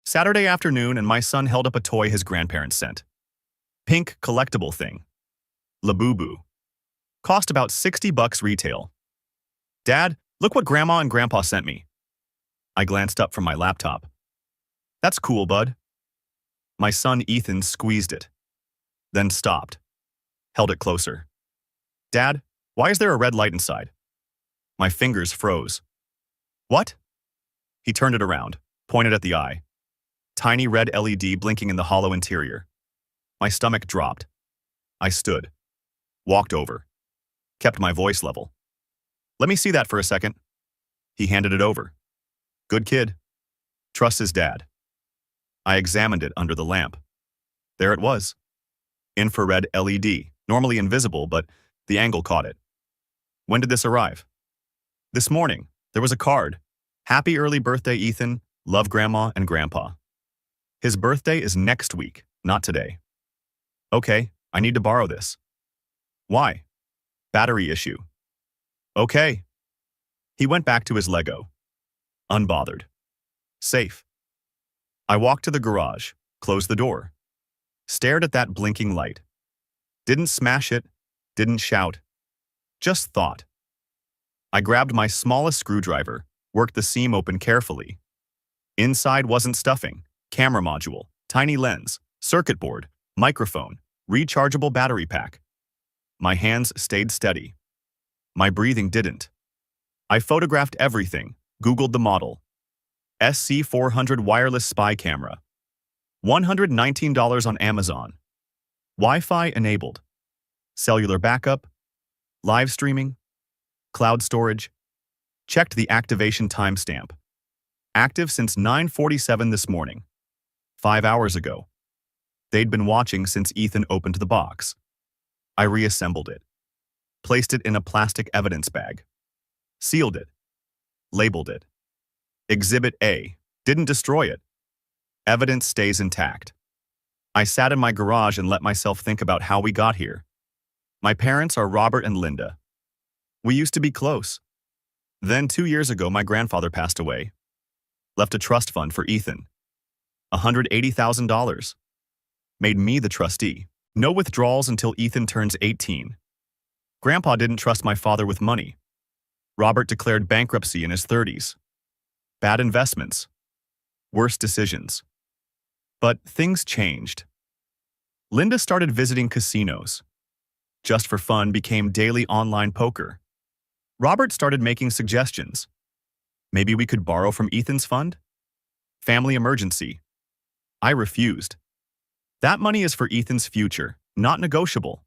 Saturday afternoon, and my son held up a toy his grandparents sent. Pink collectible thing. Labubu. Cost about $60 retail. Dad, look what Grandma and Grandpa sent me. I glanced up from my laptop. That's cool, bud. My son Ethan squeezed it, then stopped, held it closer. Dad, why is there a red light inside? My fingers froze. What? He turned it around, pointed at the eye. Tiny red LED blinking in the hollow interior. My stomach dropped. I stood, walked over, kept my voice level. Let me see that for a second. He handed it over. Good kid. Trusts his dad. I examined it under the lamp. There it was. Infrared LED, normally invisible, but the angle caught it. When did this arrive? This morning. There was a card. Happy early birthday, Ethan. Love Grandma and Grandpa. His birthday is next week, not today. Okay, I need to borrow this. Why? Battery issue. Okay. He went back to his Lego. Unbothered. Safe. I walked to the garage, closed the door, stared at that blinking light. Didn't smash it, didn't shout. Just thought. I grabbed my smallest screwdriver, worked the seam open carefully. Inside wasn't stuffing, camera module, tiny lens, circuit board, microphone, rechargeable battery pack. My hands stayed steady. My breathing didn't. I photographed everything, Googled the model. SC400 wireless spy camera. $119 on Amazon. Wi-Fi enabled. Cellular backup. Live streaming. Cloud storage. Checked the activation timestamp. Active since 9:47 this morning. 5 hours ago. They'd been watching since Ethan opened the box. I reassembled it. Placed it in a plastic evidence bag. Sealed it. Labeled it. Exhibit A. Didn't destroy it. Evidence stays intact. I sat in my garage and let myself think about how we got here. My parents are Robert and Linda. We used to be close. Then 2 years ago, my grandfather passed away. Left a trust fund for Ethan. $180,000. Made me the trustee. No withdrawals until Ethan turns 18. Grandpa didn't trust my father with money. Robert declared bankruptcy in his 30s. Bad investments. Worse decisions. But things changed. Linda started visiting casinos. Just for fun became daily online poker. Robert started making suggestions. Maybe we could borrow from Ethan's fund? Family emergency. I refused. That money is for Ethan's future, not negotiable.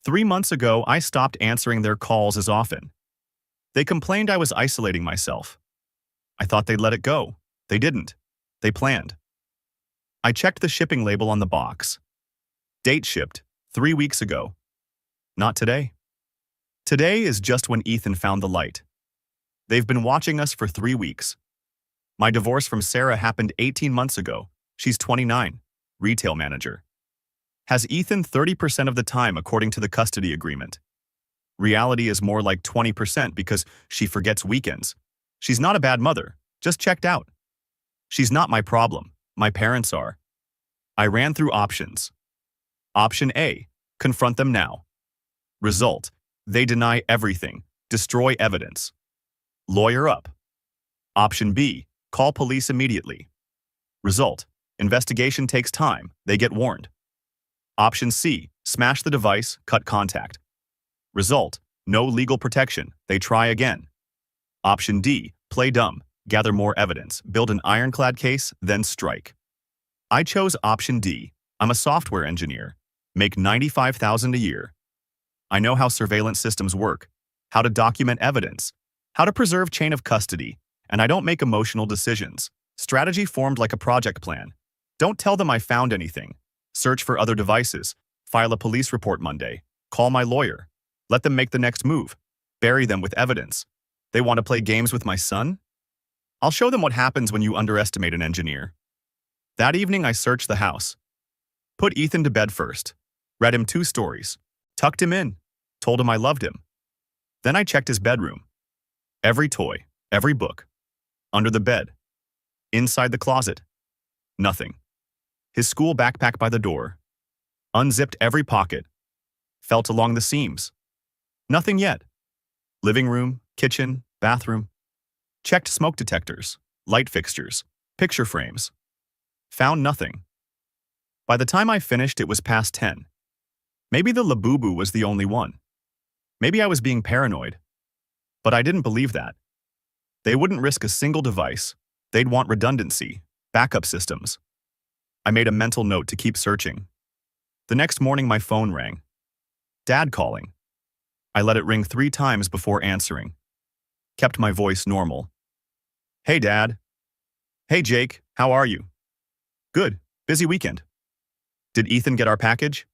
3 months ago, I stopped answering their calls as often. They complained I was isolating myself. I thought they'd let it go. They didn't. They planned. I checked the shipping label on the box. Date shipped 3 weeks ago. Not today. Today is just when Ethan found the light. They've been watching us for 3 weeks. My divorce from Sarah happened 18 months ago. She's 29, retail manager. Has Ethan 30% of the time according to the custody agreement. Reality is more like 20% because she forgets weekends. She's not a bad mother, just checked out. She's not my problem, my parents are. I ran through options. Option A, confront them now. Result, they deny everything, destroy evidence. Lawyer up. Option B, call police immediately. Result, investigation takes time, they get warned. Option C, smash the device, cut contact. Result, no legal protection, they try again. Option D, play dumb, gather more evidence, build an ironclad case, then strike. I chose option D. I'm a software engineer. Make $95,000 a year. I know how surveillance systems work, how to document evidence, how to preserve chain of custody, and I don't make emotional decisions. Strategy formed like a project plan. Don't tell them I found anything. Search for other devices. File a police report Monday. Call my lawyer. Let them make the next move. Bury them with evidence. They want to play games with my son? I'll show them what happens when you underestimate an engineer. That evening, I searched the house. Put Ethan to bed first. Read him 2 stories. Tucked him in. Told him I loved him. Then I checked his bedroom. Every toy, every book. Under the bed. Inside the closet. Nothing. His school backpack by the door. Unzipped every pocket. Felt along the seams. Nothing yet. Living room, kitchen, bathroom. Checked smoke detectors, light fixtures, picture frames. Found nothing. By the time I finished, it was past 10. Maybe the Labubu was the only one. Maybe I was being paranoid. But I didn't believe that. They wouldn't risk a single device. They'd want redundancy, backup systems. I made a mental note to keep searching. The next morning, my phone rang. Dad calling. I let it ring 3 times before answering. Kept my voice normal. Hey, Dad. Hey, Jake. How are you? Good. Busy weekend. Did Ethan get our package?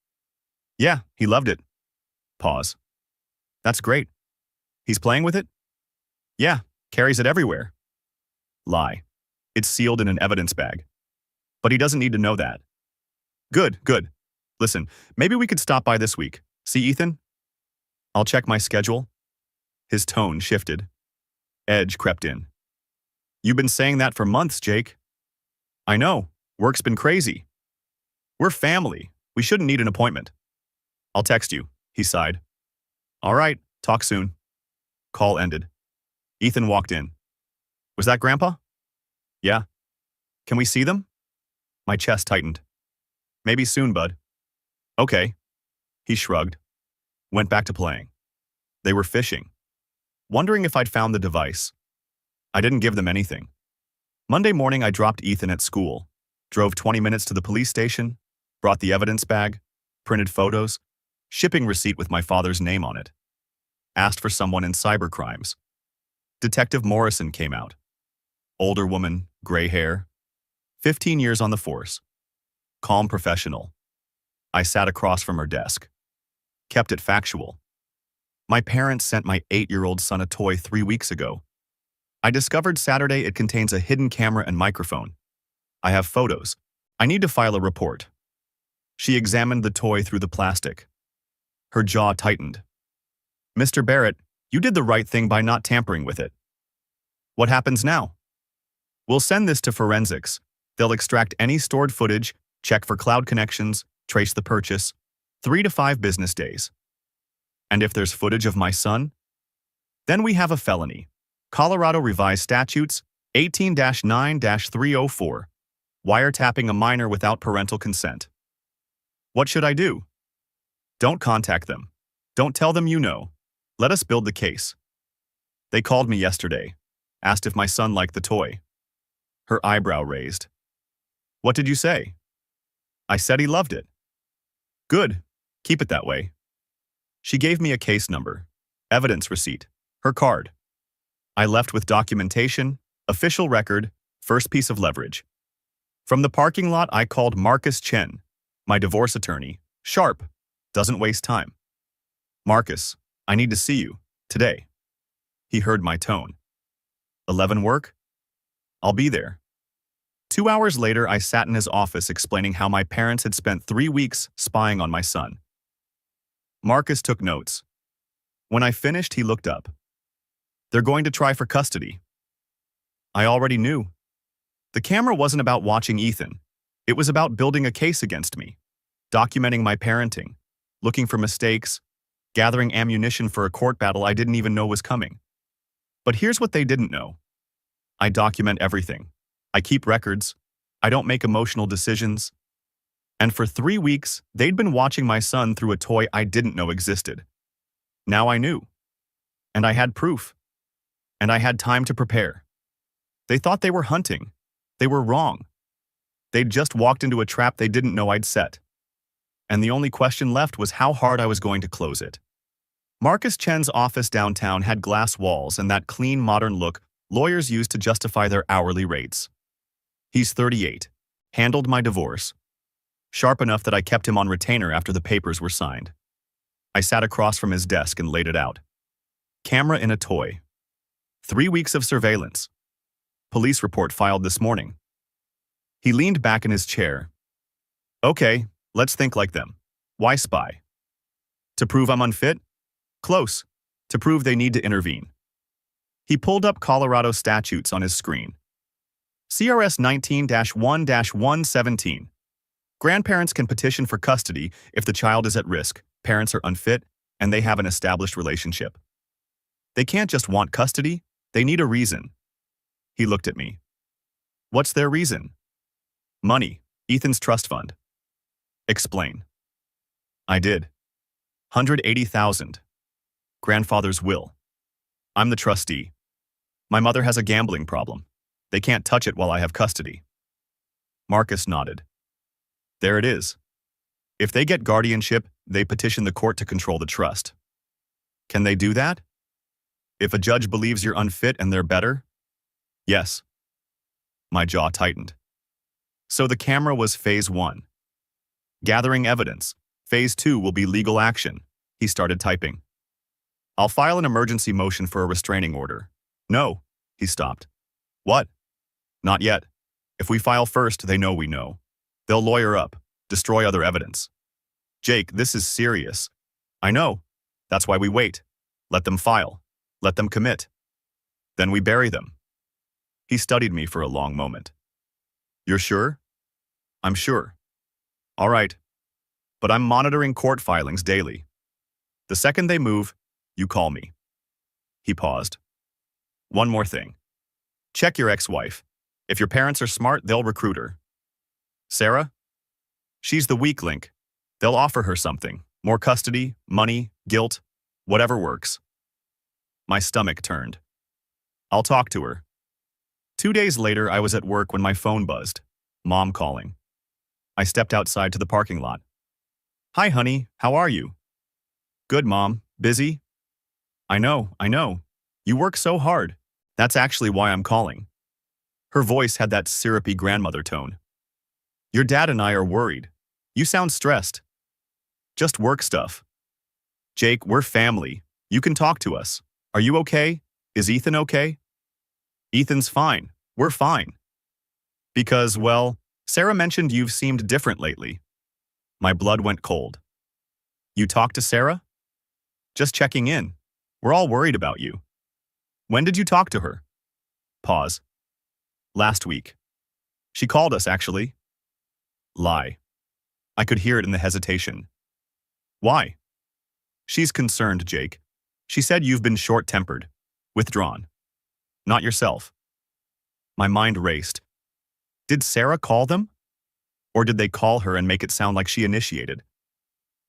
Yeah, he loved it. Pause. That's great. He's playing with it? Yeah, carries it everywhere. Lie. It's sealed in an evidence bag. But he doesn't need to know that. Good, good. Listen, maybe we could stop by this week. See Ethan? I'll check my schedule. His tone shifted. Edge crept in. You've been saying that for months, Jake. I know. Work's been crazy. We're family. We shouldn't need an appointment. I'll text you, he sighed. All right, talk soon. Call ended. Ethan walked in. Was that Grandpa? Yeah. Can we see them? My chest tightened. Maybe soon, bud. Okay. He shrugged. Went back to playing. They were fishing. Wondering if I'd found the device. I didn't give them anything. Monday morning, I dropped Ethan at school, drove 20 minutes to the police station, brought the evidence bag, printed photos, shipping receipt with my father's name on it. Asked for someone in cybercrimes. Detective Morrison came out. Older woman, gray hair, 15 years on the force. Calm professional. I sat across from her desk. Kept it factual. My parents sent my 8-year-old son a toy 3 weeks ago. I discovered Saturday it contains a hidden camera and microphone. I have photos. I need to file a report. She examined the toy through the plastic. Her jaw tightened. Mr. Barrett, you did the right thing by not tampering with it. What happens now? We'll send this to forensics. They'll extract any stored footage, check for cloud connections, trace the purchase. 3 to 5 business days. And if there's footage of my son? Then we have a felony. Colorado Revised Statutes 18-9-304. Wiretapping a minor without parental consent. What should I do? Don't contact them. Don't tell them you know. Let us build the case. They called me yesterday. Asked if my son liked the toy. Her eyebrow raised. What did you say? I said he loved it. Good. Keep it that way. She gave me a case number, evidence receipt, her card. I left with documentation, official record, first piece of leverage. From the parking lot, I called Marcus Chen, my divorce attorney, sharp, doesn't waste time. Marcus, I need to see you, today. He heard my tone. 11 work? I'll be there. 2 hours later, I sat in his office explaining how my parents had spent 3 weeks spying on my son. Marcus took notes. When I finished, he looked up. They're going to try for custody. I already knew. The camera wasn't about watching Ethan. It was about building a case against me, documenting my parenting, looking for mistakes, gathering ammunition for a court battle I didn't even know was coming. But here's what they didn't know. I document everything. I keep records. I don't make emotional decisions. And for 3 weeks, they'd been watching my son through a toy I didn't know existed. Now I knew. And I had proof. And I had time to prepare. They thought they were hunting. They were wrong. They'd just walked into a trap they didn't know I'd set. And the only question left was how hard I was going to close it. Marcus Chen's office downtown had glass walls and that clean, modern look lawyers use to justify their hourly rates. He's 38, handled my divorce. Sharp enough that I kept him on retainer after the papers were signed. I sat across from his desk and laid it out. Camera in a toy. 3 weeks of surveillance. Police report filed this morning. He leaned back in his chair. Okay, let's think like them. Why spy? To prove I'm unfit? Close. To prove they need to intervene. He pulled up Colorado statutes on his screen. CRS 19-1-117. Grandparents can petition for custody if the child is at risk, parents are unfit, and they have an established relationship. They can't just want custody, they need a reason. He looked at me. What's their reason? Money, Ethan's trust fund. Explain. I did. 180,000. Grandfather's will. I'm the trustee. My mother has a gambling problem. They can't touch it while I have custody. Marcus nodded. There it is. If they get guardianship, they petition the court to control the trust. Can they do that? If a judge believes you're unfit and they're better? Yes. My jaw tightened. So the camera was phase 1. Gathering evidence. Phase 2 will be legal action. He started typing. I'll file an emergency motion for a restraining order. No, he stopped. What? Not yet. If we file first, they know we know. They'll lawyer up, destroy other evidence. Jake, this is serious. I know. That's why we wait. Let them file. Let them commit. Then we bury them. He studied me for a long moment. You're sure? I'm sure. All right. But I'm monitoring court filings daily. The second they move, you call me. He paused. One more thing. Check your ex-wife. If your parents are smart, they'll recruit her. Sarah? She's the weak link. They'll offer her something. More custody, money, guilt, whatever works. My stomach turned. I'll talk to her. 2 days later, I was at work when my phone buzzed. Mom calling. I stepped outside to the parking lot. Hi, honey. How are you? Good, Mom. Busy? I know. You work so hard. That's actually why I'm calling. Her voice had that syrupy grandmother tone. Your dad and I are worried. You sound stressed. Just work stuff. Jake, we're family. You can talk to us. Are you okay? Is Ethan okay? Ethan's fine. We're fine. Because, well, Sarah mentioned you've seemed different lately. My blood went cold. You talked to Sarah? Just checking in. We're all worried about you. When did you talk to her? Pause. Last week. She called us, actually. Lie. I could hear it in the hesitation. Why? She's concerned, Jake. She said you've been short-tempered, withdrawn. Not yourself. My mind raced. Did Sarah call them? Or did they call her and make it sound like she initiated?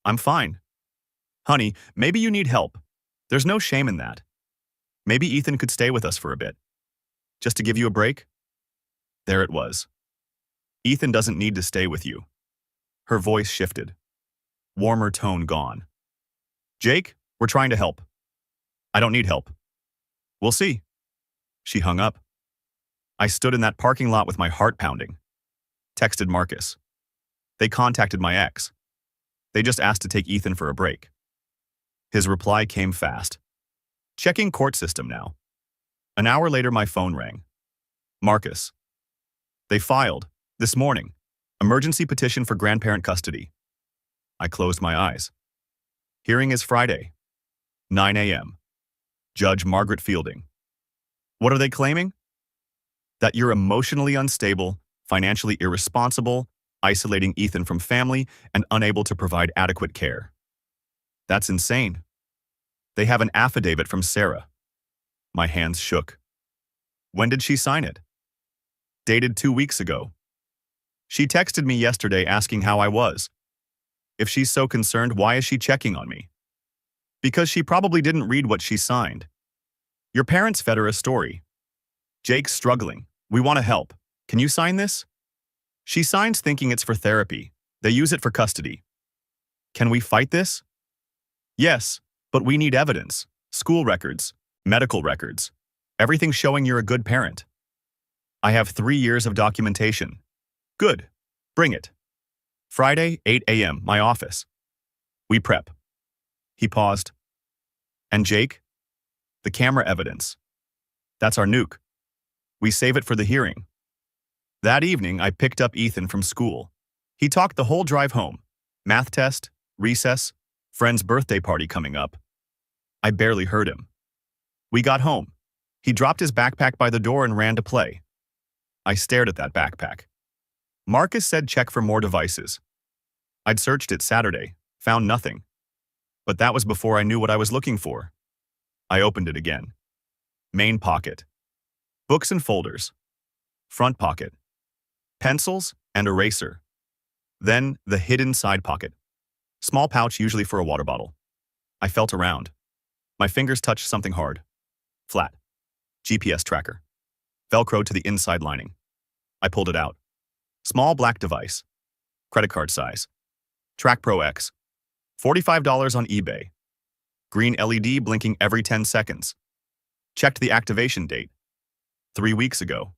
I'm fine. Honey, maybe you need help. There's no shame in that. Maybe Ethan could stay with us for a bit. Just to give you a break? There it was. Ethan doesn't need to stay with you. Her voice shifted. Warmer tone gone. Jake, we're trying to help. I don't need help. We'll see. She hung up. I stood in that parking lot with my heart pounding. Texted Marcus. They contacted my ex. They just asked to take Ethan for a break. His reply came fast. Checking court system now. An hour later, my phone rang. Marcus. They filed, this morning, emergency petition for grandparent custody. I closed my eyes. Hearing is Friday, 9 a.m. Judge Margaret Fielding. What are they claiming? That you're emotionally unstable, financially irresponsible, isolating Ethan from family, and unable to provide adequate care. That's insane. They have an affidavit from Sarah. My hands shook. When did she sign it? Dated 2 weeks ago. She texted me yesterday asking how I was. If she's so concerned, why is she checking on me? Because she probably didn't read what she signed. Your parents fed her a story. Jake's struggling. We want to help. Can you sign this? She signs thinking it's for therapy. They use it for custody. Can we fight this? Yes, but we need evidence. School records, medical records, everything showing you're a good parent. I have 3 years of documentation. Good. Bring it. Friday, 8 a.m., my office. We prep. He paused. And Jake? The camera evidence. That's our nuke. We save it for the hearing. That evening, I picked up Ethan from school. He talked the whole drive home. Math test, recess, friend's birthday party coming up. I barely heard him. We got home. He dropped his backpack by the door and ran to play. I stared at that backpack. Marcus said check for more devices. I'd searched it Saturday, found nothing. But that was before I knew what I was looking for. I opened it again. Main pocket. Books and folders. Front pocket. Pencils and eraser. Then the hidden side pocket. Small pouch usually for a water bottle. I felt around. My fingers touched something hard. Flat. GPS tracker. Velcro to the inside lining. I pulled it out. Small black device. Credit card size. Track Pro X. $45 on eBay. Green LED blinking every 10 seconds. Checked the activation date. 3 weeks ago.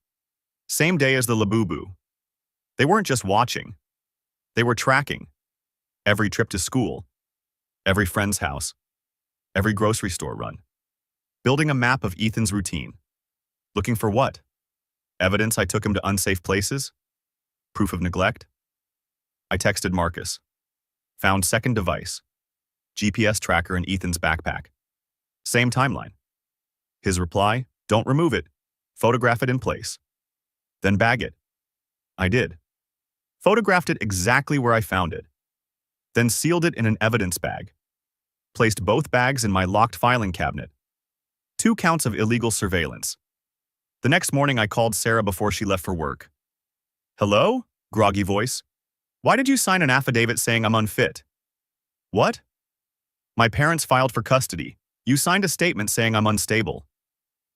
Same day as the Labubu. They weren't just watching. They were tracking. Every trip to school. Every friend's house. Every grocery store run. Building a map of Ethan's routine. Looking for what? Evidence I took him to unsafe places? Proof of neglect? I texted Marcus. Found second device. GPS tracker in Ethan's backpack. Same timeline. His reply, don't remove it. Photograph it in place. Then bag it. I did. Photographed it exactly where I found it. Then sealed it in an evidence bag. Placed both bags in my locked filing cabinet. 2 counts of illegal surveillance. The next morning I called Sarah before she left for work. Hello? Groggy voice. Why did you sign an affidavit saying I'm unfit? What? My parents filed for custody. You signed a statement saying I'm unstable.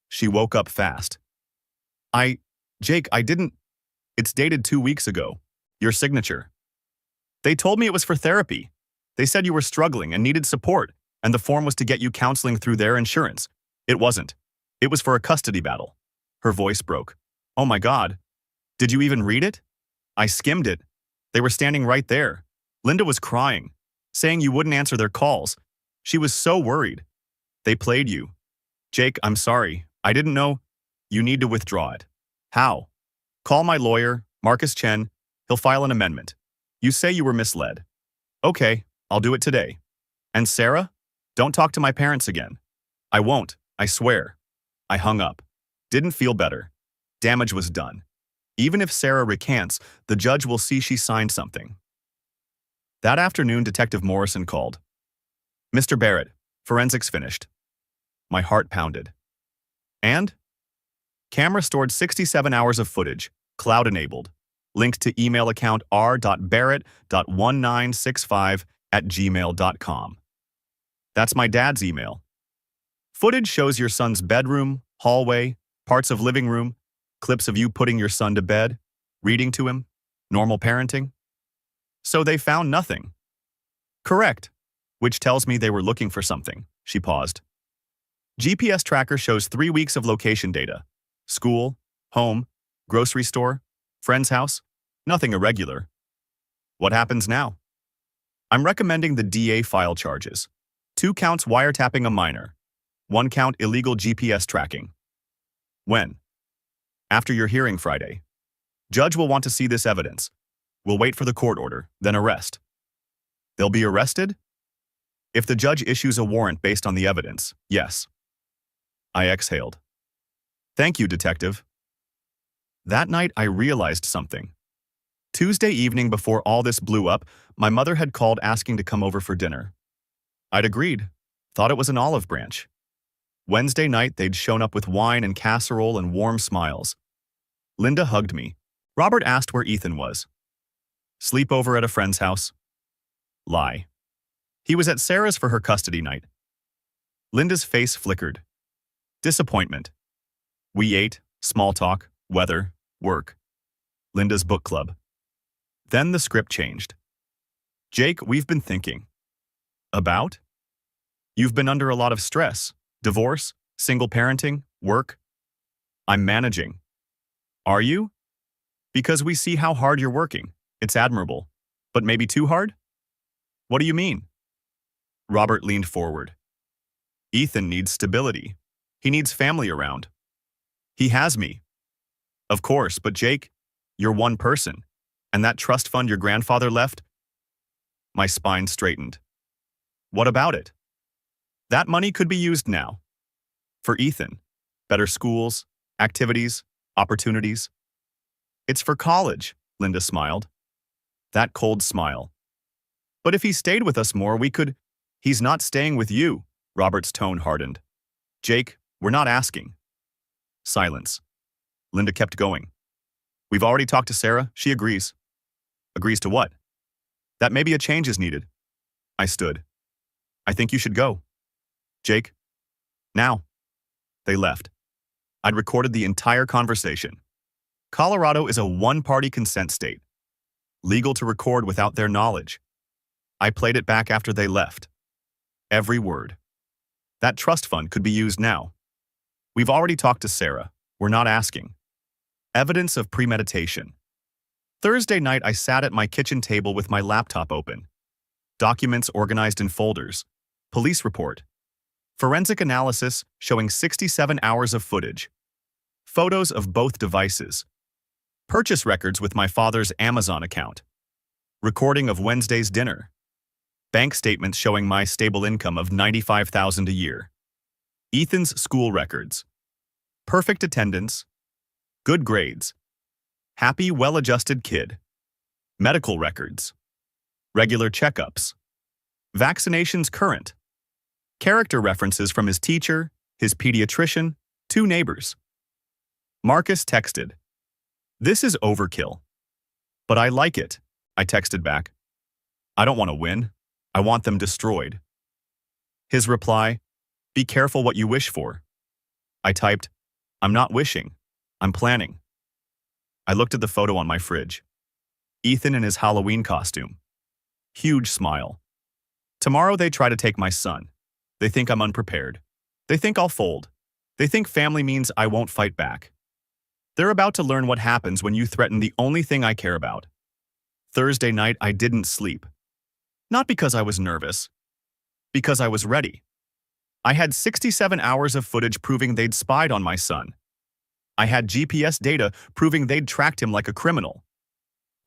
She woke up fast. Jake, I didn't. It's dated 2 weeks ago. Your signature. They told me it was for therapy. They said you were struggling and needed support, and the form was to get you counseling through their insurance. It wasn't. It was for a custody battle. Her voice broke. Oh my God. Did you even read it? I skimmed it. They were standing right there. Linda was crying, saying you wouldn't answer their calls. She was so worried. They played you. Jake, I'm sorry. I didn't know. You need to withdraw it. How? Call my lawyer, Marcus Chen. He'll file an amendment. You say you were misled. Okay, I'll do it today. And Sarah? Don't talk to my parents again. I won't, I swear. I hung up. Didn't feel better. Damage was done. Even if Sarah recants, the judge will see she signed something. That afternoon, Detective Morrison called. Mr. Barrett, forensics finished. My heart pounded. And? Camera stored 67 hours of footage, cloud-enabled, linked to email account r.barrett.1965@gmail.com. That's my dad's email. Footage shows your son's bedroom, hallway, parts of living room, clips of you putting your son to bed, reading to him, normal parenting. So they found nothing. Correct, which tells me they were looking for something. She paused. GPS tracker shows 3 weeks of location data. School, home, grocery store, friend's house, nothing irregular. What happens now? I'm recommending the DA file charges. 2 counts wiretapping a minor. 1 count illegal GPS tracking. When? After your hearing Friday. Judge will want to see this evidence. We'll wait for the court order, then arrest. They'll be arrested? If the judge issues a warrant based on the evidence, yes. I exhaled. Thank you, Detective. That night, I realized something. Tuesday evening before all this blew up, my mother had called asking to come over for dinner. I'd agreed. Thought it was an olive branch. Wednesday night, they'd shown up with wine and casserole and warm smiles. Linda hugged me. Robert asked where Ethan was. Sleep over at a friend's house? Lie. He was at Sarah's for her custody night. Linda's face flickered. Disappointment. We ate, small talk, weather, work. Linda's book club. Then the script changed. Jake, we've been thinking. About? You've been under a lot of stress. Divorce, single parenting, work. I'm managing. Are you? Because we see how hard you're working. It's admirable. But maybe too hard? What do you mean? Robert leaned forward. Ethan needs stability. He needs family around. He has me. Of course, but Jake, you're one person. And that trust fund your grandfather left? My spine straightened. What about it? That money could be used now. For Ethan. Better schools, activities, opportunities. It's for college, Linda smiled. That cold smile. But if he stayed with us more, we could— He's not staying with you, Robert's tone hardened. Jake, we're not asking. Silence. Linda kept going. We've already talked to Sarah. She agrees. Agrees to what? That maybe a change is needed. I stood. I think you should go. Jake. Now. They left. I'd recorded the entire conversation. Colorado is a one-party consent state. Legal to record without their knowledge. I played it back after they left. Every word. That trust fund could be used now. We've already talked to Sarah. We're not asking. Evidence of premeditation. Thursday night, I sat at my kitchen table with my laptop open. Documents organized in folders. Police report. Forensic analysis showing 67 hours of footage. Photos of both devices. Purchase records with my father's Amazon account. Recording of Wednesday's dinner. Bank statements showing my stable income of $95,000 a year. Ethan's school records. Perfect attendance. Good grades. Happy, well-adjusted kid. Medical records. Regular checkups. Vaccinations current. Character references from his teacher, his pediatrician, 2 neighbors. Marcus texted. This is overkill. But I like it, I texted back. I don't want to win. I want them destroyed. His reply, be careful what you wish for. I typed, I'm not wishing. I'm planning. I looked at the photo on my fridge. Ethan in his Halloween costume. Huge smile. Tomorrow they try to take my son. They think I'm unprepared. They think I'll fold. They think family means I won't fight back. They're about to learn what happens when you threaten the only thing I care about. Thursday night, I didn't sleep. Not because I was nervous. Because I was ready. I had 67 hours of footage proving they'd spied on my son. I had GPS data proving they'd tracked him like a criminal.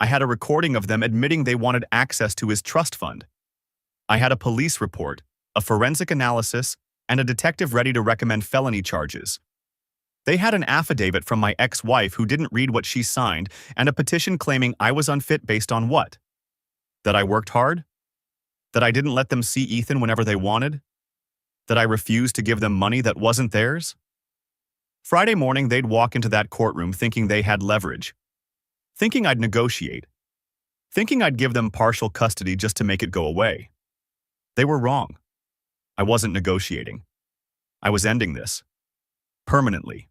I had a recording of them admitting they wanted access to his trust fund. I had a police report, a forensic analysis, and a detective ready to recommend felony charges. They had an affidavit from my ex-wife who didn't read what she signed and a petition claiming I was unfit based on what? That I worked hard? That I didn't let them see Ethan whenever they wanted? That I refused to give them money that wasn't theirs? Friday morning, they'd walk into that courtroom thinking they had leverage. Thinking I'd negotiate. Thinking I'd give them partial custody just to make it go away. They were wrong. I wasn't negotiating. I was ending this. Permanently.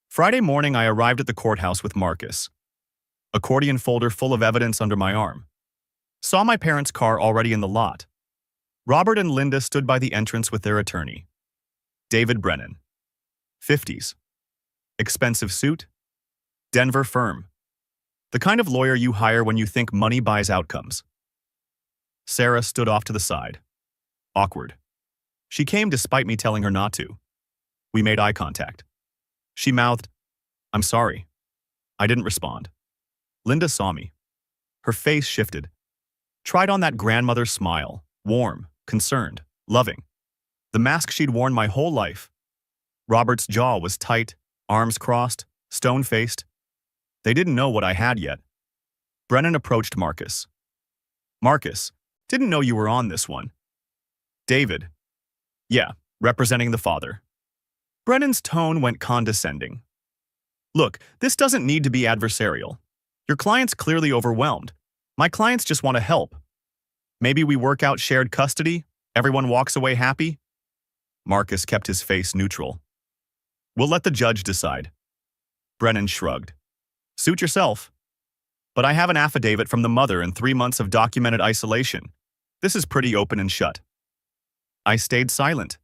Friday morning, I arrived at the courthouse with Marcus. Accordion folder full of evidence under my arm. Saw my parents' car already in the lot. Robert and Linda stood by the entrance with their attorney. David Brennan. 50s. Expensive suit. Denver firm. The kind of lawyer you hire when you think money buys outcomes. Sarah stood off to the side. Awkward. She came despite me telling her not to. We made eye contact. She mouthed, I'm sorry. I didn't respond. Linda saw me. Her face shifted. Tried on that grandmother smile, warm, concerned, loving. The mask she'd worn my whole life. Robert's jaw was tight, arms crossed, stone-faced. They didn't know what I had yet. Brennan approached Marcus. Marcus, didn't know you were on this one. David. Yeah, representing the father. Brennan's tone went condescending. Look, this doesn't need to be adversarial. Your client's clearly overwhelmed. My clients just want to help. Maybe we work out shared custody, everyone walks away happy? Marcus kept his face neutral. We'll let the judge decide. Brennan shrugged. Suit yourself. But I have an affidavit from the mother and 3 months of documented isolation. This is pretty open and shut. I stayed silent.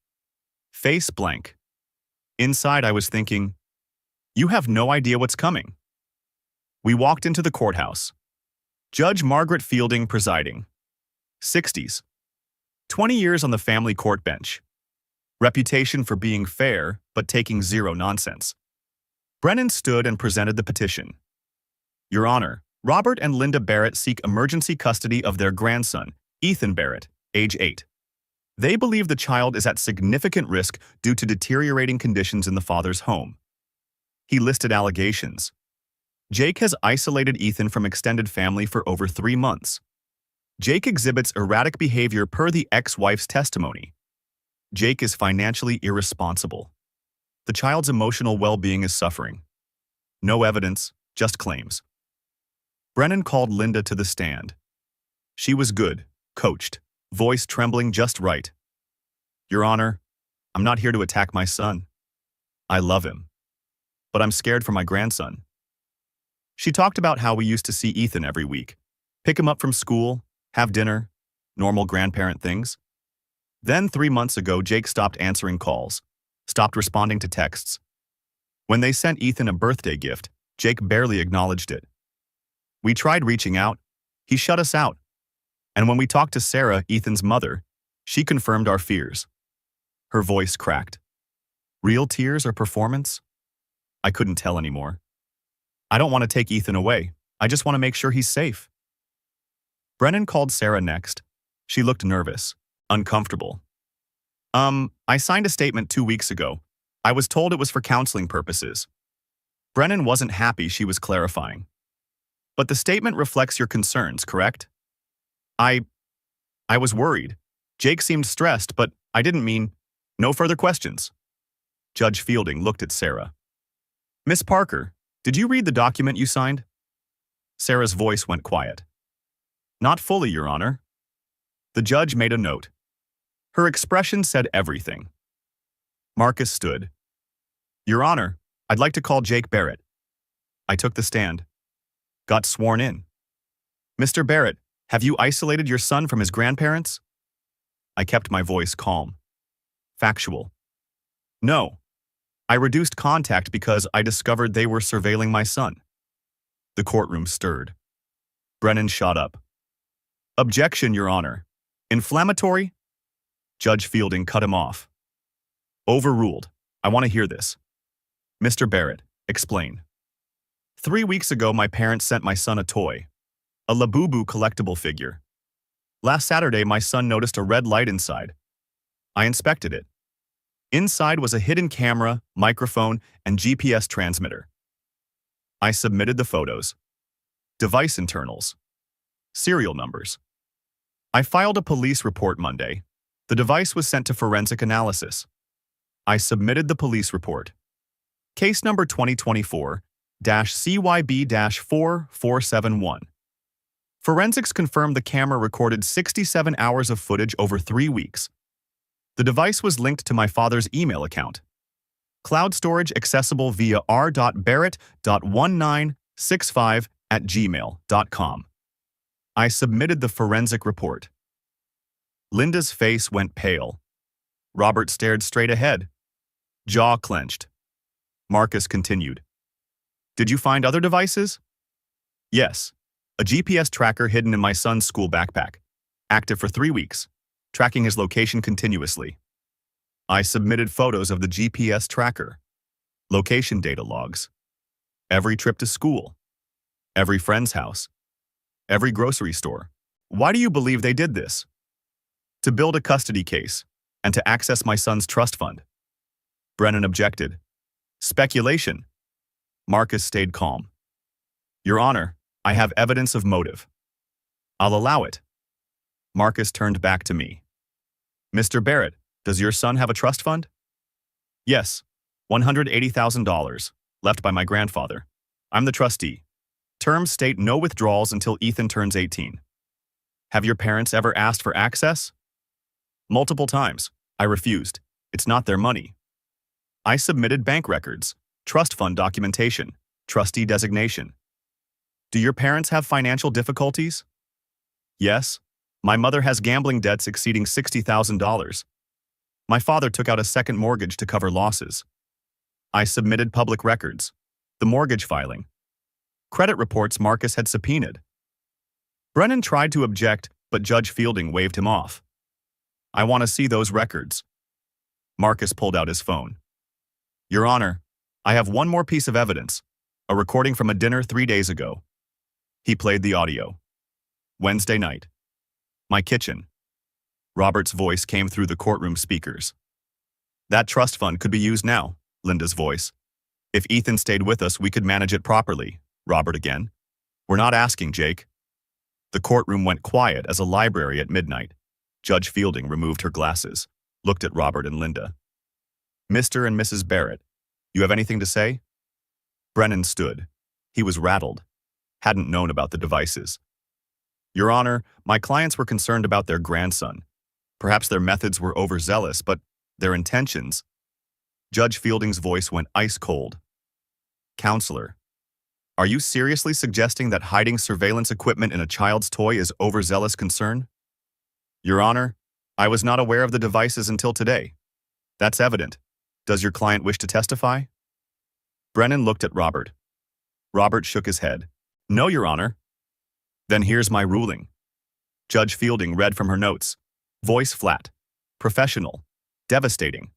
Face blank. Inside I was thinking, you have no idea what's coming. We walked into the courthouse. Judge Margaret Fielding presiding. 60s. 20 years on the family court bench. Reputation for being fair, but taking zero nonsense. Brennan stood and presented the petition. Your Honor, Robert and Linda Barrett seek emergency custody of their grandson, Ethan Barrett, age 8. They believe the child is at significant risk due to deteriorating conditions in the father's home. He listed allegations. Jake has isolated Ethan from extended family for over 3 months. Jake exhibits erratic behavior per the ex-wife's testimony. Jake is financially irresponsible. The child's emotional well-being is suffering. No evidence, just claims. Brennan called Linda to the stand. She was good, coached, voice trembling just right. Your Honor, I'm not here to attack my son. I love him. But I'm scared for my grandson. She talked about how we used to see Ethan every week, pick him up from school, have dinner, normal grandparent things. Then 3 months ago, Jake stopped answering calls, stopped responding to texts. When they sent Ethan a birthday gift, Jake barely acknowledged it. We tried reaching out. He shut us out. And when we talked to Sarah, Ethan's mother, she confirmed our fears. Her voice cracked. Real tears or performance? I couldn't tell anymore. I don't want to take Ethan away. I just want to make sure he's safe. Brennan called Sarah next. She looked nervous, uncomfortable. I signed a statement 2 weeks ago. I was told it was for counseling purposes. Brennan wasn't happy she was clarifying. But the statement reflects your concerns, correct? I was worried. Jake seemed stressed, but I didn't mean... No further questions. Judge Fielding looked at Sarah. Miss Parker, did you read the document you signed? Sarah's voice went quiet. Not fully, Your Honor. The judge made a note. Her expression said everything. Marcus stood. Your Honor, I'd like to call Jake Barrett. I took the stand. Got sworn in. Mr. Barrett, have you isolated your son from his grandparents? I kept my voice calm. Factual. No. I reduced contact because I discovered they were surveilling my son. The courtroom stirred. Brennan shot up. Objection, Your Honor. Inflammatory? Judge Fielding cut him off. Overruled. I want to hear this. Mr. Barrett, explain. 3 weeks ago, my parents sent my son a toy. A Labubu collectible figure. Last Saturday, my son noticed a red light inside. I inspected it. Inside was a hidden camera, microphone, and GPS transmitter. I submitted the photos. Device internals. Serial numbers. I filed a police report Monday. The device was sent to forensic analysis. I submitted the police report. Case number 2024-CYB-4471. Forensics confirmed the camera recorded 67 hours of footage over 3 weeks. The device was linked to my father's email account. Cloud storage accessible via r.barrett.1965@gmail.com. I submitted the forensic report. Linda's face went pale. Robert stared straight ahead. Jaw clenched. Marcus continued. Did you find other devices? Yes. A GPS tracker hidden in my son's school backpack. Active for 3 weeks. Tracking his location continuously. I submitted photos of the GPS tracker. Location data logs. Every trip to school. Every friend's house. Every grocery store. Why do you believe they did this? To build a custody case and to access my son's trust fund. Brennan objected. Speculation. Marcus stayed calm. Your Honor, I have evidence of motive. I'll allow it. Marcus turned back to me. Mr. Barrett, does your son have a trust fund? Yes, $180,000, left by my grandfather. I'm the trustee. Terms state no withdrawals until Ethan turns 18. Have your parents ever asked for access? Multiple times. I refused. It's not their money. I submitted bank records, trust fund documentation, trustee designation. Do your parents have financial difficulties? Yes. My mother has gambling debts exceeding $60,000. My father took out a second mortgage to cover losses. I submitted public records, the mortgage filing, credit reports Marcus had subpoenaed. Brennan tried to object, but Judge Fielding waved him off. I want to see those records. Marcus pulled out his phone. Your Honor, I have one more piece of evidence, a recording from a dinner 3 days ago. He played the audio. Wednesday night. My kitchen. Robert's voice came through the courtroom speakers. That trust fund could be used now, Linda's voice. If Ethan stayed with us, we could manage it properly, Robert again. We're not asking, Jake. The courtroom went quiet as a library at midnight. Judge Fielding removed her glasses, looked at Robert and Linda. Mr. and Mrs. Barrett, you have anything to say? Brennan stood. He was rattled. Hadn't known about the devices. Your Honor, my clients were concerned about their grandson. Perhaps their methods were overzealous, but their intentions. Judge Fielding's voice went ice cold. Counselor, are you seriously suggesting that hiding surveillance equipment in a child's toy is overzealous concern? Your Honor, I was not aware of the devices until today. That's evident. Does your client wish to testify? Brennan looked at Robert. Robert shook his head. No, Your Honor. Then here's my ruling. Judge Fielding read from her notes. Voice flat. Professional. Devastating.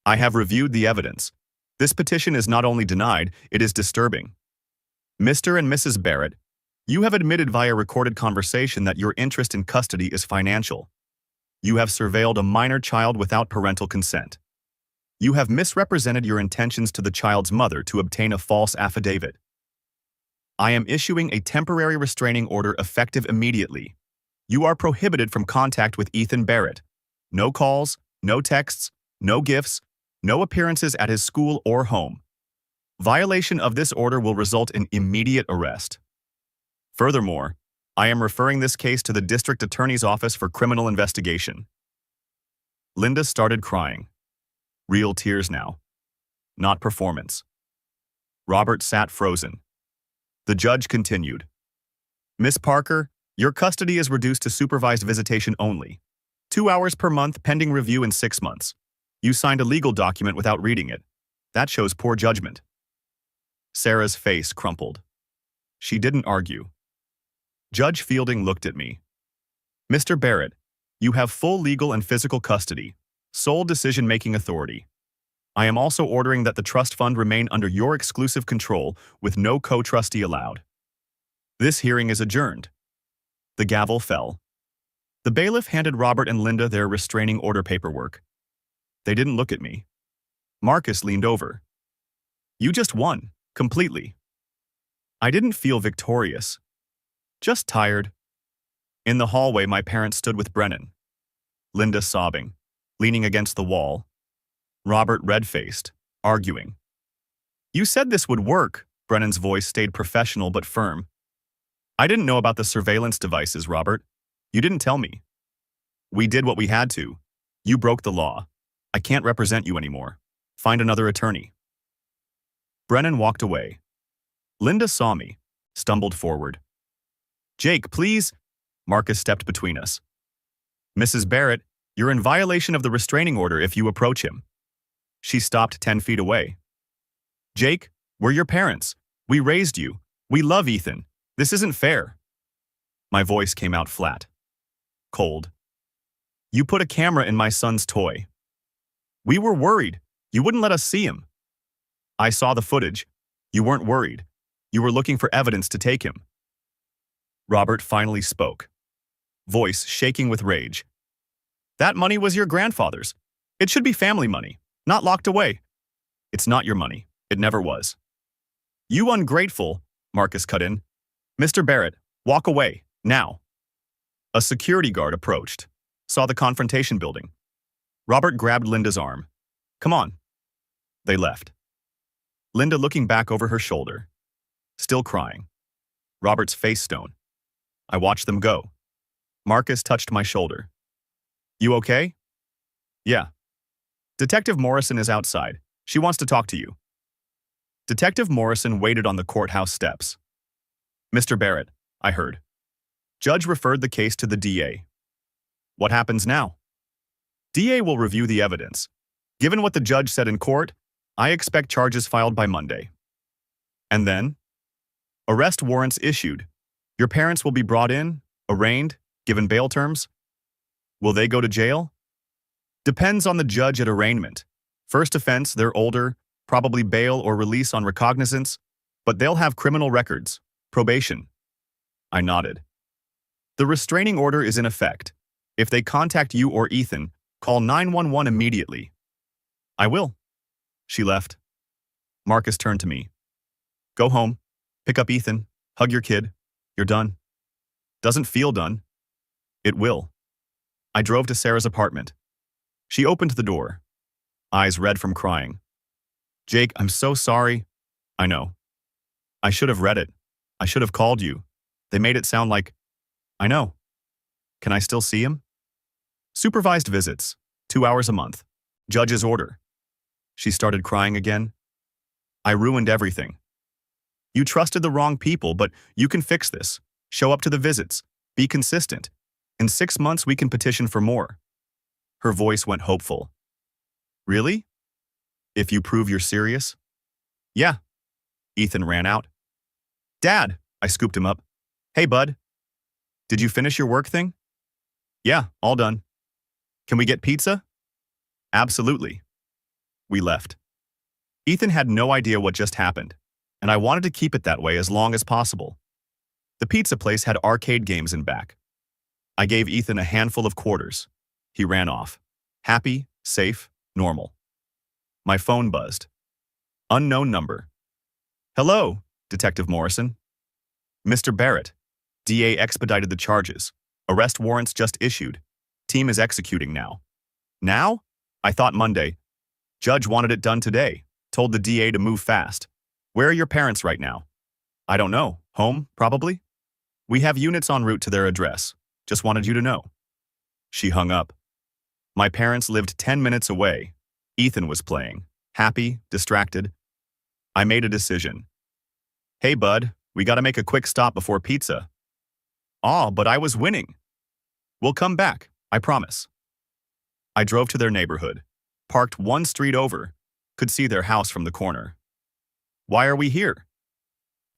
I have reviewed the evidence. This petition is not only denied, it is disturbing. Mr. and Mrs. Barrett, you have admitted via recorded conversation that your interest in custody is financial. You have surveilled a minor child without parental consent. You have misrepresented your intentions to the child's mother to obtain a false affidavit. I am issuing a temporary restraining order effective immediately. You are prohibited from contact with Ethan Barrett. No calls, no texts, no gifts, no appearances at his school or home. Violation of this order will result in immediate arrest. Furthermore, I am referring this case to the District Attorney's Office for criminal investigation. Linda started crying. Real tears now. Not performance. Robert sat frozen. The judge continued. Miss Parker, your custody is reduced to supervised visitation only. 2 hours per month pending review in 6 months. You signed a legal document without reading it. That shows poor judgment. Sarah's face crumpled. She didn't argue. Judge Fielding looked at me. Mr. Barrett, you have full legal and physical custody, sole decision-making authority. I am also ordering that the trust fund remain under your exclusive control with no co-trustee allowed. This hearing is adjourned. The gavel fell. The bailiff handed Robert and Linda their restraining order paperwork. They didn't look at me. Marcus leaned over. You just won, completely. I didn't feel victorious. Just tired. In the hallway, my parents stood with Brennan. Linda sobbing, leaning against the wall. Robert red-faced, arguing. You said this would work. Brennan's voice stayed professional but firm. I didn't know about the surveillance devices, Robert. You didn't tell me. We did what we had to. You broke the law. I can't represent you anymore. Find another attorney. Brennan walked away. Linda saw me, stumbled forward. Jake, please. Marcus stepped between us. Mrs. Barrett, you're in violation of the restraining order if you approach him. She stopped 10 feet away. Jake, we're your parents. We raised you. We love Ethan. This isn't fair. My voice came out flat. Cold. You put a camera in my son's toy. We were worried. You wouldn't let us see him. I saw the footage. You weren't worried. You were looking for evidence to take him. Robert finally spoke. Voice shaking with rage. That money was your grandfather's. It should be family money, not locked away. It's not your money. It never was. You ungrateful, Marcus cut in. Mr. Barrett, walk away, now. A security guard approached, saw the confrontation building. Robert grabbed Linda's arm. Come on. They left. Linda looking back over her shoulder. Still crying. Robert's face stone. I watched them go. Marcus touched my shoulder. You okay? Yeah. Detective Morrison is outside. She wants to talk to you. Detective Morrison waited on the courthouse steps. Mr. Barrett, I heard. Judge referred the case to the DA. What happens now? DA will review the evidence. Given what the judge said in court, I expect charges filed by Monday. And then? Arrest warrants issued. Your parents will be brought in, arraigned, given bail terms. Will they go to jail? Depends on the judge at arraignment. First offense, they're older, probably bail or release on recognizance, but they'll have criminal records, probation. I nodded. The restraining order is in effect. If they contact you or Ethan, call 911 immediately. I will. She left. Marcus turned to me. Go home. Pick up Ethan, hug your kid. You're done. Doesn't feel done. It will. I drove to Sarah's apartment. She opened the door, eyes red from crying. Jake, I'm so sorry. I know. I should have read it. I should have called you. They made it sound like, I know. Can I still see him? Supervised visits, 2 hours a month. Judge's order. She started crying again. I ruined everything. You trusted the wrong people, but you can fix this. Show up to the visits. Be consistent. In 6 months, we can petition for more. Her voice went hopeful. Really? If you prove you're serious? Yeah. Ethan ran out. Dad, I scooped him up. Hey, bud. Did you finish your work thing? Yeah, all done. Can we get pizza? Absolutely. We left. Ethan had no idea what just happened, and I wanted to keep it that way as long as possible. The pizza place had arcade games in back. I gave Ethan a handful of quarters. He ran off. Happy, safe, normal. My phone buzzed. Unknown number. Hello, Detective Morrison. Mr. Barrett. DA expedited the charges. Arrest warrants just issued. Team is executing now. Now? I thought Monday. Judge wanted it done today. Told the DA to move fast. Where are your parents right now? I don't know. Home, probably? We have units en route to their address. Just wanted you to know. She hung up. My parents lived 10 minutes away. Ethan was playing. Happy, distracted. I made a decision. Hey, bud, we gotta make a quick stop before pizza. Aw, but I was winning. We'll come back, I promise. I drove to their neighborhood. Parked one street over. Could see their house from the corner. Why are we here?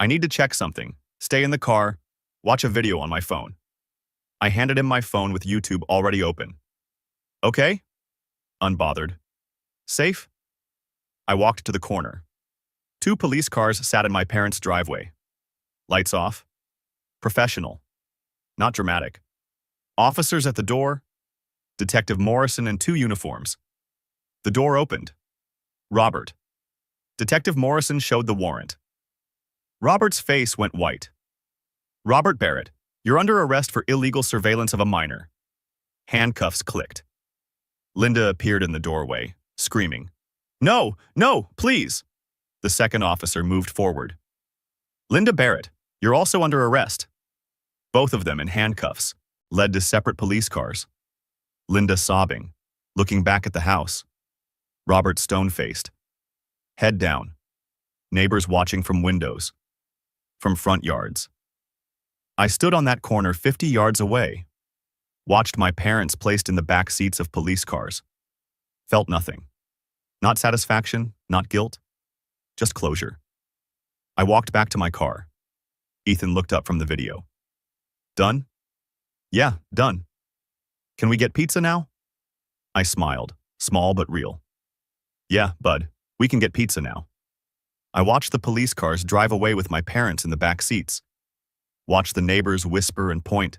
I need to check something. Stay in the car. Watch a video on my phone. I handed him my phone with YouTube already open. Okay? Unbothered. Safe? I walked to the corner. 2 police cars sat in my parents' driveway. Lights off. Professional. Not dramatic. Officers at the door. Detective Morrison in 2 uniforms. The door opened. Robert. Detective Morrison showed the warrant. Robert's face went white. Robert Barrett, you're under arrest for illegal surveillance of a minor. Handcuffs clicked. Linda appeared in the doorway, screaming, No, no, please. The second officer moved forward. Linda Barrett, you're also under arrest. Both of them in handcuffs, led to separate police cars. Linda sobbing, looking back at the house. Robert stone-faced. Head down. Neighbors watching from windows. From front yards. I stood on that corner 50 yards away. Watched my parents placed in the back seats of police cars. Felt nothing. Not satisfaction, not guilt. Just closure. I walked back to my car. Ethan looked up from the video. Done? Yeah, done. Can we get pizza now? I smiled, small but real. Yeah, bud, we can get pizza now. I watched the police cars drive away with my parents in the back seats. Watched the neighbors whisper and point.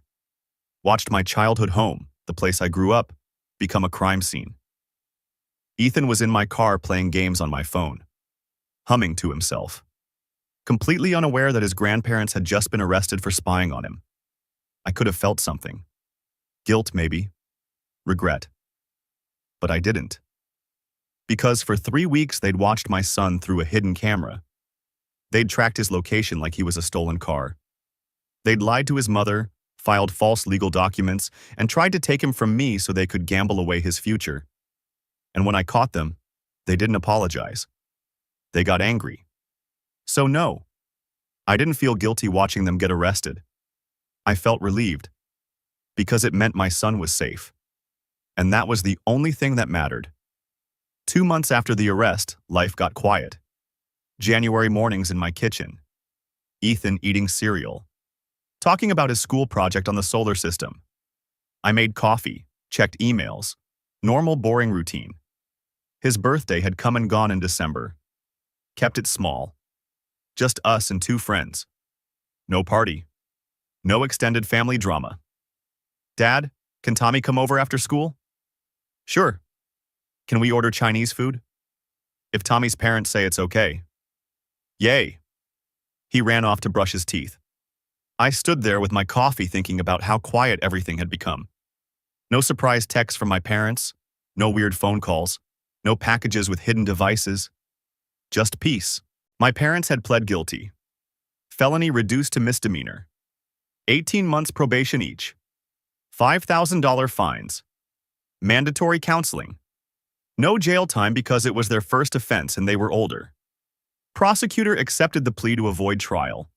Watched my childhood home, the place I grew up, become a crime scene. Ethan was in my car playing games on my phone, humming to himself, completely unaware that his grandparents had just been arrested for spying on him. I could have felt something. Guilt, maybe. Regret. But I didn't. Because for 3 weeks they'd watched my son through a hidden camera. They'd tracked his location like he was a stolen car. They'd lied to his mother, filed false legal documents, and tried to take him from me so they could gamble away his future. And when I caught them, they didn't apologize. They got angry. So no, I didn't feel guilty watching them get arrested. I felt relieved, because it meant my son was safe. And that was the only thing that mattered. 2 months after the arrest, life got quiet. January mornings in my kitchen. Ethan eating cereal. Talking about his school project on the solar system. I made coffee, checked emails. Normal, boring routine. His birthday had come and gone in December. Kept it small. Just us and 2 friends. No party. No extended family drama. Dad, can Tommy come over after school? Sure. Can we order Chinese food? If Tommy's parents say it's okay. Yay. He ran off to brush his teeth. I stood there with my coffee thinking about how quiet everything had become. No surprise texts from my parents, no weird phone calls, no packages with hidden devices. Just peace. My parents had pled guilty. Felony reduced to misdemeanor. 18 months probation each. $5,000 fines. Mandatory counseling. No jail time because it was their first offense and they were older. Prosecutor accepted the plea to avoid trial.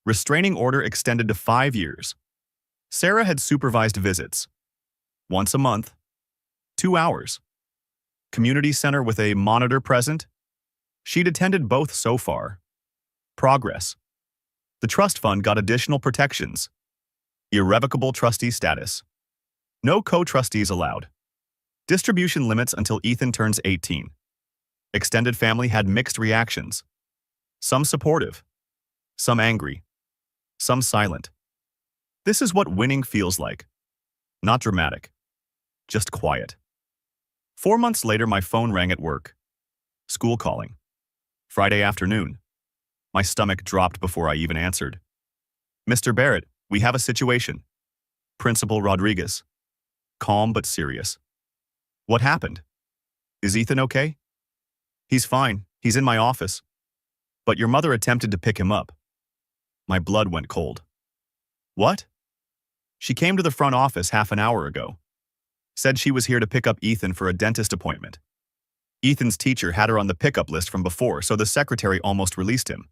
Restraining order extended to 5 years. Sarah had supervised visits. Once a month. 2 hours. Community center with a monitor present. She'd attended both so far. Progress. The trust fund got additional protections. Irrevocable trustee status. No co-trustees allowed. Distribution limits until Ethan turns 18. Extended family had mixed reactions. Some supportive. Some angry. Some silent. This is what winning feels like. Not dramatic. Just quiet. 4 months later, my phone rang at work. School calling. Friday afternoon. My stomach dropped before I even answered. Mr. Barrett, we have a situation. Principal Rodriguez. Calm but serious. What happened? Is Ethan okay? He's fine. He's in my office. But your mother attempted to pick him up. My blood went cold. What? She came to the front office half an hour ago. Said she was here to pick up Ethan for a dentist appointment. Ethan's teacher had her on the pickup list from before, so the secretary almost released him.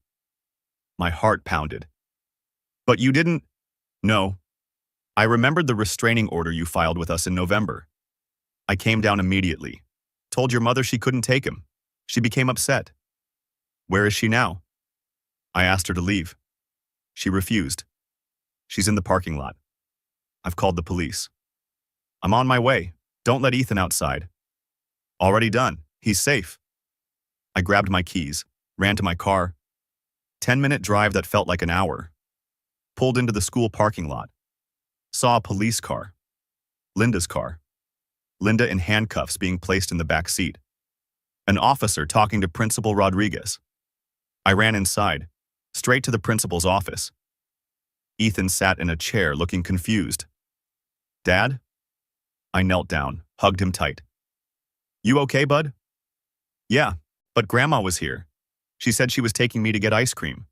My heart pounded. But you didn't? No. I remembered the restraining order you filed with us in November. I came down immediately. Told your mother she couldn't take him. She became upset. Where is she now? I asked her to leave. She refused. She's in the parking lot. I've called the police. I'm on my way. Don't let Ethan outside. Already done. He's safe. I grabbed my keys, ran to my car. 10-minute drive that felt like an hour. Pulled into the school parking lot. Saw a police car. Linda's car. Linda in handcuffs being placed in the back seat. An officer talking to Principal Rodriguez. I ran inside, straight to the principal's office. Ethan sat in a chair looking confused. Dad? I knelt down, hugged him tight. You okay, bud? Yeah, but Grandma was here. She said she was taking me to get ice cream.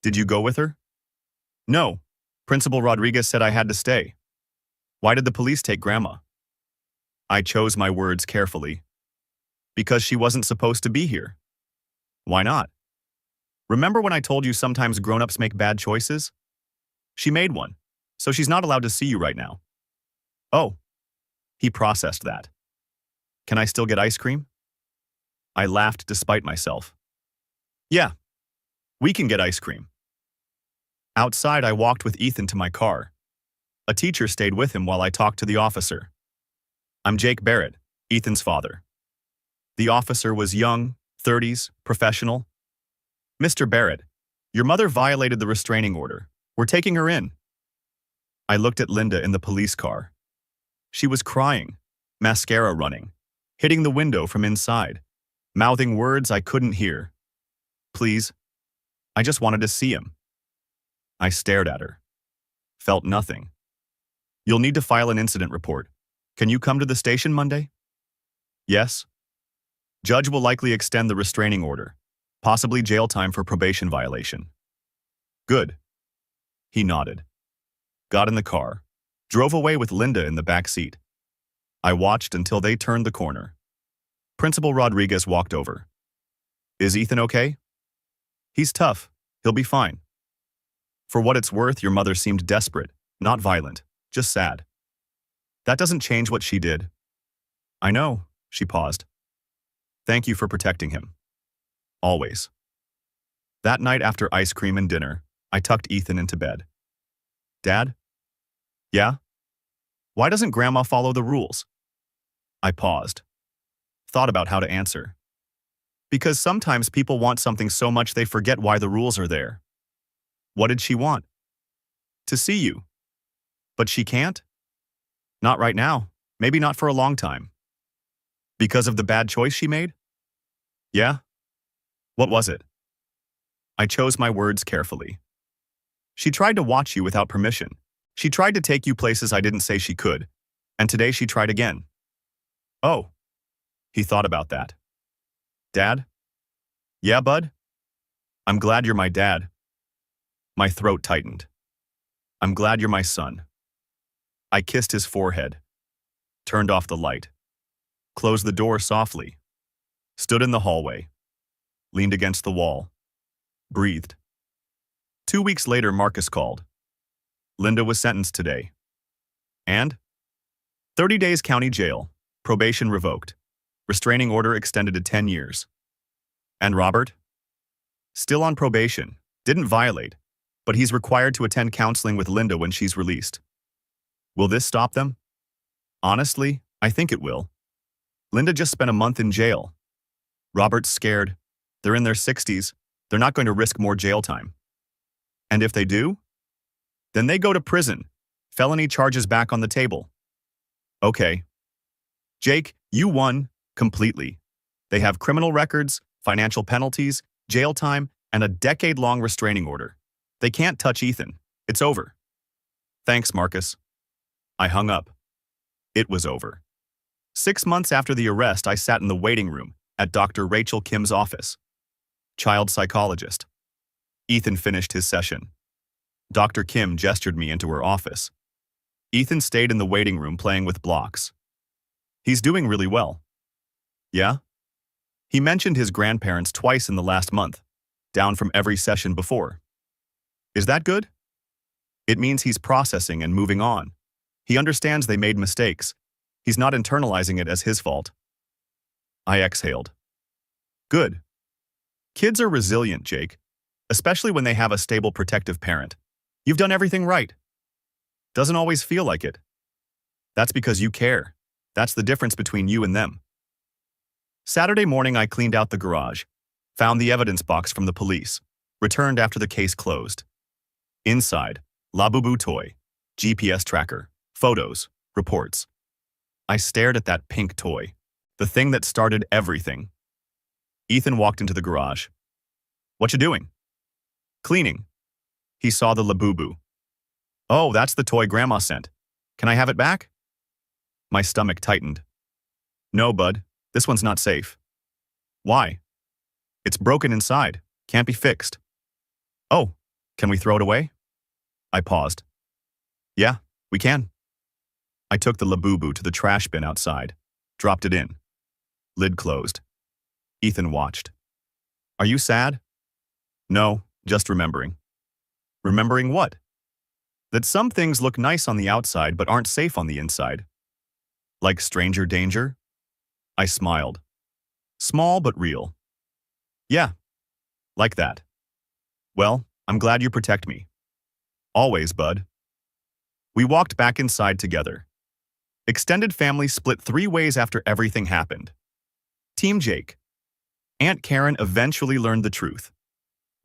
Did you go with her? No. Principal Rodriguez said I had to stay. Why did the police take Grandma? I chose my words carefully. Because she wasn't supposed to be here. Why not? Remember when I told you sometimes grown-ups make bad choices? She made one, so she's not allowed to see you right now. Oh. He processed that. Can I still get ice cream? I laughed despite myself. Yeah, we can get ice cream. Outside, I walked with Ethan to my car. A teacher stayed with him while I talked to the officer. I'm Jake Barrett, Ethan's father. The officer was young, 30s, professional. Mr. Barrett, your mother violated the restraining order. We're taking her in. I looked at Linda in the police car. She was crying, mascara running, hitting the window from inside, mouthing words I couldn't hear. Please, I just wanted to see him. I stared at her. Felt nothing. You'll need to file an incident report. Can you come to the station Monday? Yes. Judge will likely extend the restraining order, possibly jail time for probation violation. Good. He nodded. Got in the car, drove away with Linda in the back seat. I watched until they turned the corner. Principal Rodriguez walked over. Is Ethan okay? He's tough. He'll be fine. For what it's worth, your mother seemed desperate, not violent, just sad. That doesn't change what she did. I know, she paused. Thank you for protecting him. Always. That night after ice cream and dinner, I tucked Ethan into bed. Dad? Yeah? Why doesn't Grandma follow the rules? I paused. Thought about how to answer. Because sometimes people want something so much they forget why the rules are there. What did she want? To see you. But she can't? Not right now. Maybe not for a long time. Because of the bad choice she made? Yeah? What was it? I chose my words carefully. She tried to watch you without permission. She tried to take you places I didn't say she could. And today she tried again. Oh. He thought about that. Dad? Yeah, bud? I'm glad you're my dad. My throat tightened. I'm glad you're my son. I kissed his forehead, turned off the light, closed the door softly, stood in the hallway, leaned against the wall, breathed. 2 weeks later, Marcus called. Linda was sentenced today. And? 30 days county jail, probation revoked, restraining order extended to 10 years. And Robert? Still on probation, didn't violate, but he's required to attend counseling with Linda when she's released. Will this stop them? Honestly, I think it will. Linda just spent a month in jail. Robert's scared. They're in their 60s. They're not going to risk more jail time. And if they do? Then they go to prison. Felony charges back on the table. Okay. Jake, you won completely. They have criminal records, financial penalties, jail time, and a decade-long restraining order. They can't touch Ethan. It's over. Thanks, Marcus. I hung up. It was over. 6 months after the arrest, I sat in the waiting room at Dr. Rachel Kim's office. Child psychologist. Ethan finished his session. Dr. Kim gestured me into her office. Ethan stayed in the waiting room playing with blocks. He's doing really well. Yeah? He mentioned his grandparents twice in the last month, down from every session before. Is that good? It means he's processing and moving on. He understands they made mistakes. He's not internalizing it as his fault. I exhaled. Good. Kids are resilient, Jake, especially when they have a stable protective parent. You've done everything right. Doesn't always feel like it. That's because you care. That's the difference between you and them. Saturday morning, I cleaned out the garage, found the evidence box from the police, returned after the case closed. Inside, Labubu toy, GPS tracker, photos, reports. I stared at that pink toy, the thing that started everything. Ethan walked into the garage. What you doing? Cleaning. He saw the Labubu. Oh, that's the toy Grandma sent. Can I have it back? My stomach tightened. No, bud, this one's not safe. Why? It's broken inside, can't be fixed. Oh, can we throw it away? I paused. Yeah, we can. I took the Labubu to the trash bin outside, dropped it in. Lid closed. Ethan watched. Are you sad? No, just remembering. Remembering what? That some things look nice on the outside but aren't safe on the inside. Like stranger danger? I smiled. Small but real. Yeah, like that. Well, I'm glad you protect me. Always, bud. We walked back inside together. Extended family split 3 ways after everything happened. Team Jake. Aunt Karen eventually learned the truth.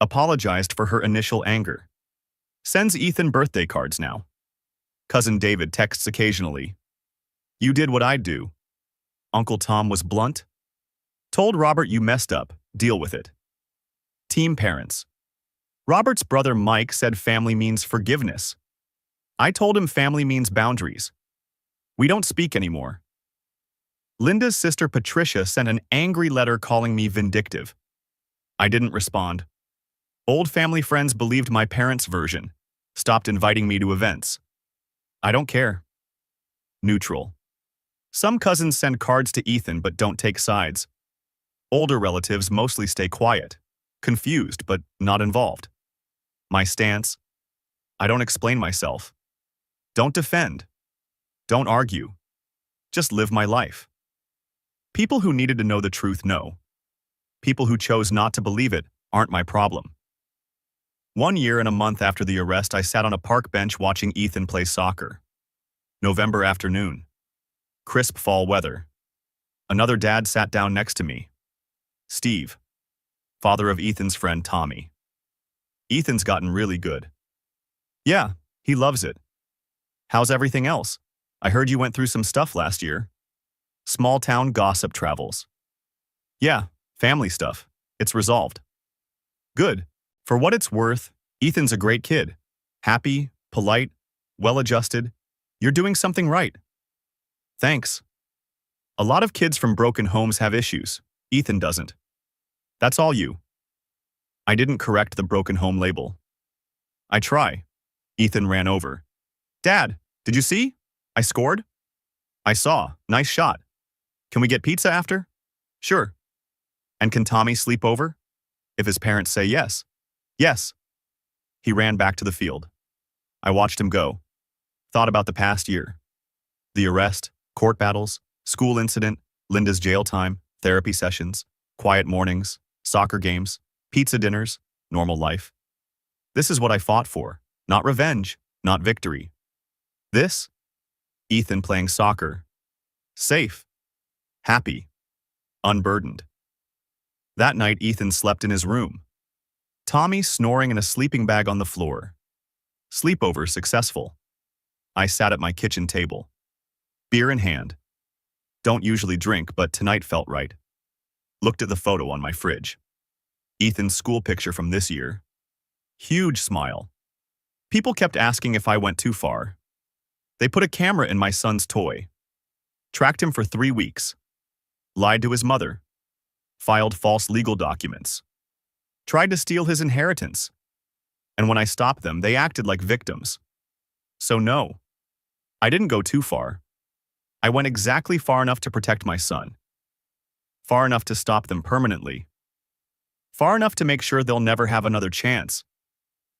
Apologized for her initial anger. Sends Ethan birthday cards now. Cousin David texts occasionally. You did what I'd do. Uncle Tom was blunt. Told Robert you messed up, deal with it. Team parents. Robert's brother Mike said family means forgiveness. I told him family means boundaries. We don't speak anymore. Linda's sister Patricia sent an angry letter calling me vindictive. I didn't respond. Old family friends believed my parents' version, stopped inviting me to events. I don't care. Neutral. Some cousins send cards to Ethan but don't take sides. Older relatives mostly stay quiet, confused but not involved. My stance? I don't explain myself. Don't defend. Don't argue. Just live my life. People who needed to know the truth know. People who chose not to believe it aren't my problem. 1 year and a month after the arrest, I sat on a park bench watching Ethan play soccer. November afternoon. Crisp fall weather. Another dad sat down next to me. Steve, father of Ethan's friend Tommy. Ethan's gotten really good. Yeah, he loves it. How's everything else? I heard you went through some stuff last year. Small town gossip travels. Yeah, family stuff. It's resolved. Good. For what it's worth, Ethan's a great kid. Happy, polite, well-adjusted. You're doing something right. Thanks. A lot of kids from broken homes have issues. Ethan doesn't. That's all you. I didn't correct the broken home label. I try. Ethan ran over. Dad, did you see? I scored? I saw. Nice shot. Can we get pizza after? Sure. And can Tommy sleep over? If his parents say yes. Yes. He ran back to the field. I watched him go. Thought about the past year. The arrest, court battles, school incident, Linda's jail time, therapy sessions, quiet mornings, soccer games, pizza dinners, normal life. This is what I fought for. Not revenge, not victory. This? Ethan playing soccer. Safe. Happy. Unburdened. That night, Ethan slept in his room. Tommy snoring in a sleeping bag on the floor. Sleepover successful. I sat at my kitchen table. Beer in hand. Don't usually drink, but tonight felt right. Looked at the photo on my fridge. Ethan's school picture from this year. Huge smile. People kept asking if I went too far. They put a camera in my son's toy. Tracked him for 3 weeks. Lied to his mother. Filed false legal documents. Tried to steal his inheritance. And when I stopped them, they acted like victims. So no, I didn't go too far. I went exactly far enough to protect my son. Far enough to stop them permanently. Far enough to make sure they'll never have another chance.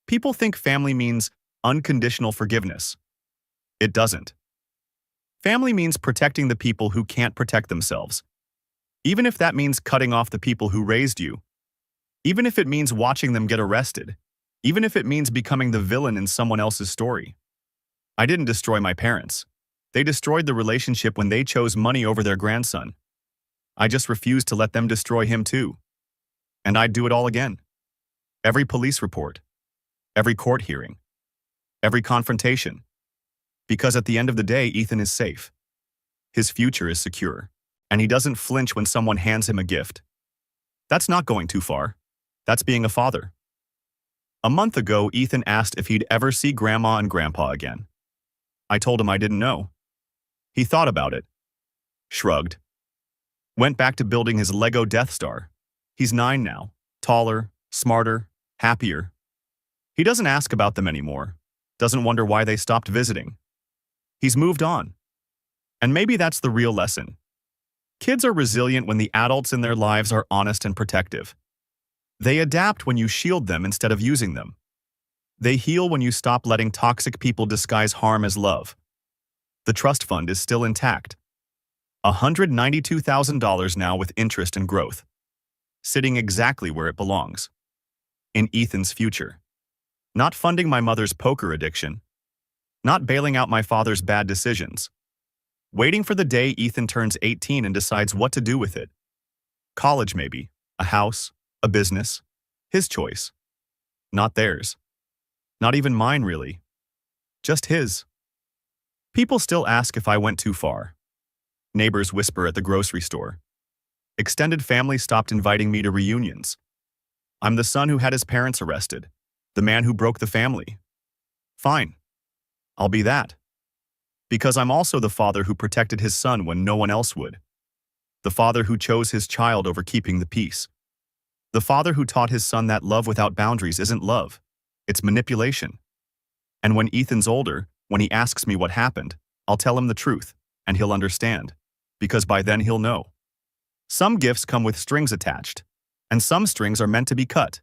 People think family means unconditional forgiveness. It doesn't. Family means protecting the people who can't protect themselves. Even if that means cutting off the people who raised you. Even if it means watching them get arrested. Even if it means becoming the villain in someone else's story. I didn't destroy my parents. They destroyed the relationship when they chose money over their grandson. I just refused to let them destroy him too. And I'd do it all again. Every police report. Every court hearing. Every confrontation. Because at the end of the day, Ethan is safe. His future is secure. And he doesn't flinch when someone hands him a gift. That's not going too far. That's being a father. A month ago, Ethan asked if he'd ever see Grandma and Grandpa again. I told him I didn't know. He thought about it. Shrugged. Went back to building his Lego Death Star. He's 9 now. Taller, smarter, happier. He doesn't ask about them anymore. Doesn't wonder why they stopped visiting. He's moved on. And maybe that's the real lesson. Kids are resilient when the adults in their lives are honest and protective. They adapt when you shield them instead of using them. They heal when you stop letting toxic people disguise harm as love. The trust fund is still intact. $192,000 now with interest and growth. Sitting exactly where it belongs. In Ethan's future. Not funding my mother's poker addiction. Not bailing out my father's bad decisions. Waiting for the day Ethan turns 18 and decides what to do with it. College maybe, a house, a business. His choice. Not theirs. Not even mine really. Just his. People still ask if I went too far. Neighbors whisper at the grocery store. Extended family stopped inviting me to reunions. I'm the son who had his parents arrested. The man who broke the family. Fine. I'll be that. Because I'm also the father who protected his son when no one else would. The father who chose his child over keeping the peace. The father who taught his son that love without boundaries isn't love. It's manipulation. And when Ethan's older, when he asks me what happened, I'll tell him the truth, and he'll understand. Because by then he'll know. Some gifts come with strings attached, and some strings are meant to be cut.